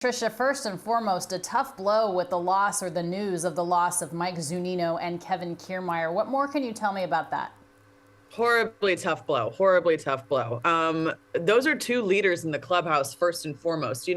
Tricia, first and foremost, a tough blow with the loss or the news of the loss of Mike Zunino and Kevin Kiermaier. What more can you tell me about that? Horribly tough blow. Horribly tough blow. Those are two leaders in the clubhouse, first and foremost.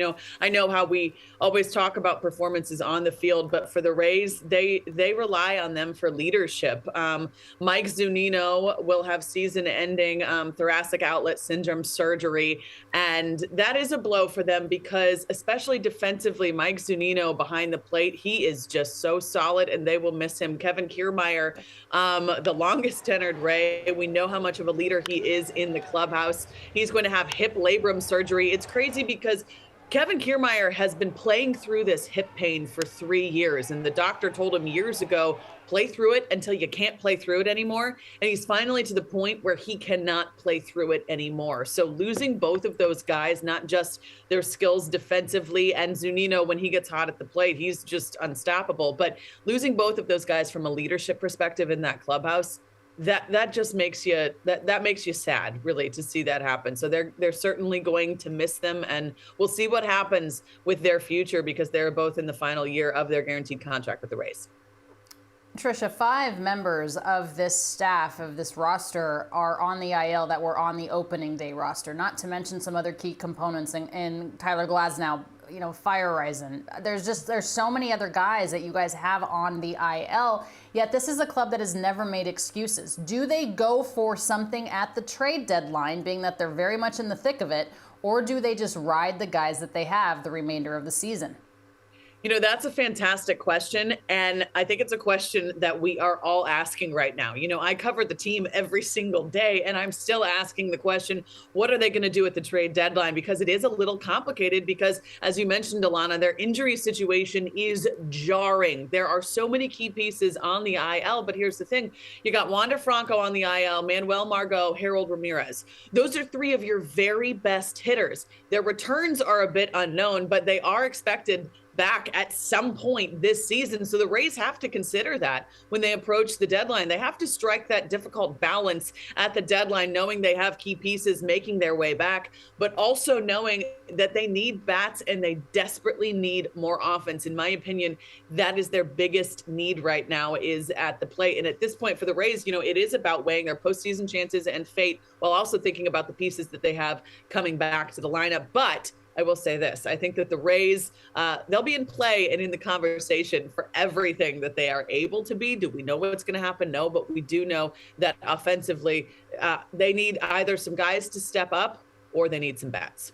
I know how we always talk about performances on the field, but for the Rays, they rely on them for leadership. Mike Zunino will have season-ending thoracic outlet syndrome surgery, and that is a blow for them because, especially defensively, Mike Zunino behind the plate, he is just so solid, and they will miss him. Kevin Kiermaier, the longest tenured Ray. We know how much of a leader he is in the clubhouse. He's going to have hip labrum surgery. It's crazy because Kevin Kiermaier has been playing through this hip pain for 3 years, and the doctor told him years ago, play through it until you can't play through it anymore. And he's finally to the point where he cannot play through it anymore. So losing both of those guys, not just their skills defensively, and Zunino, when he gets hot at the plate, he's just unstoppable. But losing both of those guys from a leadership perspective in that clubhouse, that just makes you that makes you sad, really, to see that happen. So they're certainly going to miss them, and we'll see what happens with their future because they're both in the final year of their guaranteed contract with the Rays. Tricia, 5 members of this staff, of this roster, are on the IL that were on the opening day roster, not to mention some other key components in Tyler Glasnow, Feyereisen. There's so many other guys that you guys have on the IL, yet this is a club that has never made excuses. Do they go for something at the trade deadline, being that they're very much in the thick of it, or do they just ride the guys that they have the remainder of the season? That's a fantastic question. And I think it's a question that we are all asking right now. I cover the team every single day, and I'm still asking the question, what are they going to do at the trade deadline? Because it is a little complicated because, as you mentioned, Alanna, their injury situation is jarring. There are so many key pieces on the IL, but here's the thing. You got Wander Franco on the IL, Manuel Margot, Harold Ramirez. Those are 3 of your very best hitters. Their returns are a bit unknown, but they are expected back at some point this season. So the Rays have to consider that when they approach the deadline. They have to strike that difficult balance at the deadline, knowing they have key pieces making their way back, but also knowing that they need bats and they desperately need more offense. In my opinion, that is their biggest need right now, is at the plate. And at this point for the Rays, it is about weighing their postseason chances and fate while also thinking about the pieces that they have coming back to the lineup. But I will say this. I think that the Rays, they'll be in play and in the conversation for everything that they are able to be. Do we know what's going to happen? No, but we do know that offensively, they need either some guys to step up or they need some bats.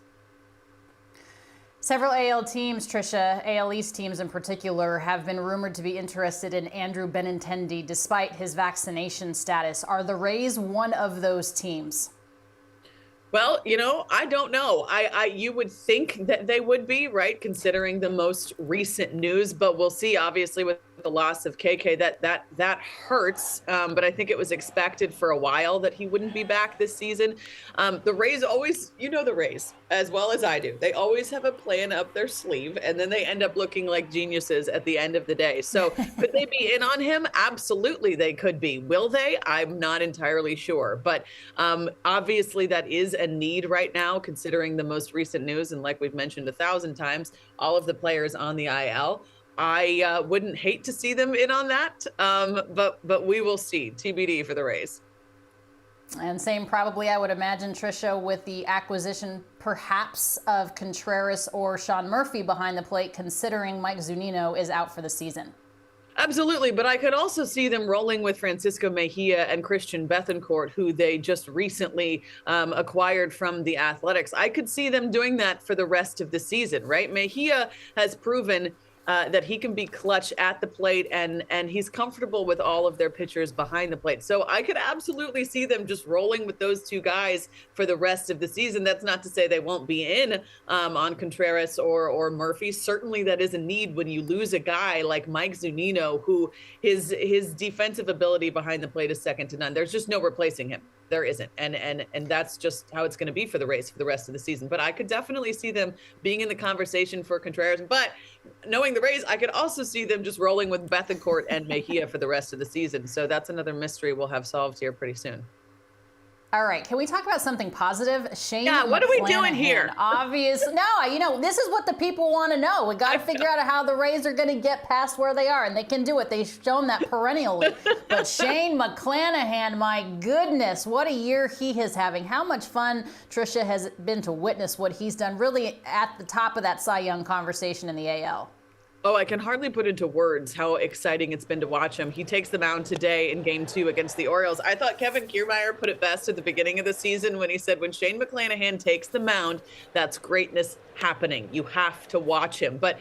Several AL teams, Tricia, AL East teams in particular, have been rumored to be interested in Andrew Benintendi despite his vaccination status. Are the Rays one of those teams? Well, I don't know. You would think that they would be, right, considering the most recent news, but we'll see. Obviously, with the loss of KK, that hurts. But I think it was expected for a while that he wouldn't be back this season. The Rays always, the Rays as well as I do. They always have a plan up their sleeve, and then they end up looking like geniuses at the end of the day. So could they be in on him? Absolutely, they could be. Will they? I'm not entirely sure. But obviously, that is a need right now, considering the most recent news. And like we've mentioned 1,000 times, all of the players on the IL. I wouldn't hate to see them in on that, but we will see. TBD for the Rays. And same probably, I would imagine, Tricia, with the acquisition perhaps of Contreras or Sean Murphy behind the plate, considering Mike Zunino is out for the season. Absolutely, but I could also see them rolling with Francisco Mejia and Christian Bethancourt, who they just recently acquired from the Athletics. I could see them doing that for the rest of the season, right? Mejia has proven that he can be clutch at the plate, and he's comfortable with all of their pitchers behind the plate. So I could absolutely see them just rolling with those 2 guys for the rest of the season. That's not to say they won't be in on Contreras or Murphy. Certainly that is a need when you lose a guy like Mike Zunino, who his defensive ability behind the plate is second to none. There's just no replacing him. There isn't. And that's just how it's going to be for the Rays for the rest of the season. But I could definitely see them being in the conversation for Contreras. But knowing the Rays, I could also see them just rolling with Bethancourt and Mejia for the rest of the season. So that's another mystery we'll have solved here pretty soon. All right, can we talk about something positive? Shane Yeah, what are we doing McClanahan, here? Obvious. No, this is what the people want to know. We got to figure out how the Rays are going to get past where they are, and they can do it. They've shown that perennially. But Shane McClanahan, my goodness, what a year he is having. How much fun Tricia has been to witness what he's done, really at the top of that Cy Young conversation in the AL. Oh, I can hardly put into words how exciting it's been to watch him. He takes the mound today in Game 2 against the Orioles. I thought Kevin Kiermaier put it best at the beginning of the season when he said, when Shane McClanahan takes the mound, that's greatness happening. You have to watch him. But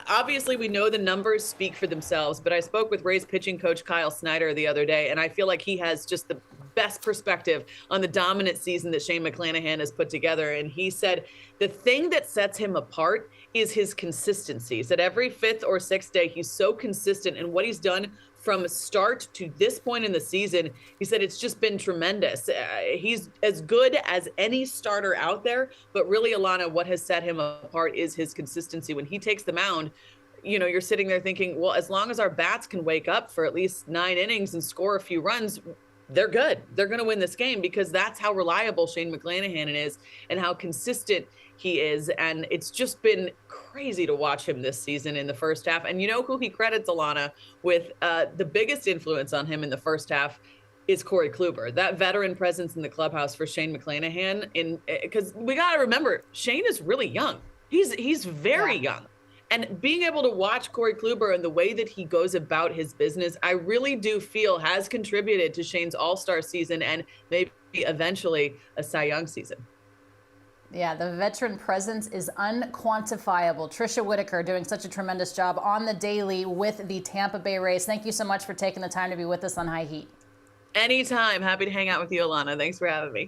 obviously, we know the numbers speak for themselves. But I spoke with Rays pitching coach Kyle Snyder the other day, and I feel like he has just the best perspective on the dominant season that Shane McClanahan has put together. And he said the thing that sets him apart is his consistency. He said every fifth or sixth day, he's so consistent in what he's done from start to this point in the season. He said it's just been tremendous. He's as good as any starter out there, but really, Alanna, what has set him apart is his consistency. When he takes the mound, you're sitting there thinking, well, as long as our bats can wake up for at least 9 innings and score a few runs, they're good. They're going to win this game, because that's how reliable Shane McClanahan is and how consistent he is. And it's just been crazy to watch him this season in the first half. And you know who he credits, Alanna, with the biggest influence on him in the first half is Corey Kluber, that veteran presence in the clubhouse for Shane McClanahan. Because we got to remember, Shane is really young. He's very young. And being able to watch Corey Kluber and the way that he goes about his business, I really do feel has contributed to Shane's all-star season and maybe eventually a Cy Young season. Yeah, the veteran presence is unquantifiable. Tricia Whitaker doing such a tremendous job on the daily with the Tampa Bay Rays. Thank you so much for taking the time to be with us on High Heat. Anytime. Happy to hang out with you, Alanna. Thanks for having me.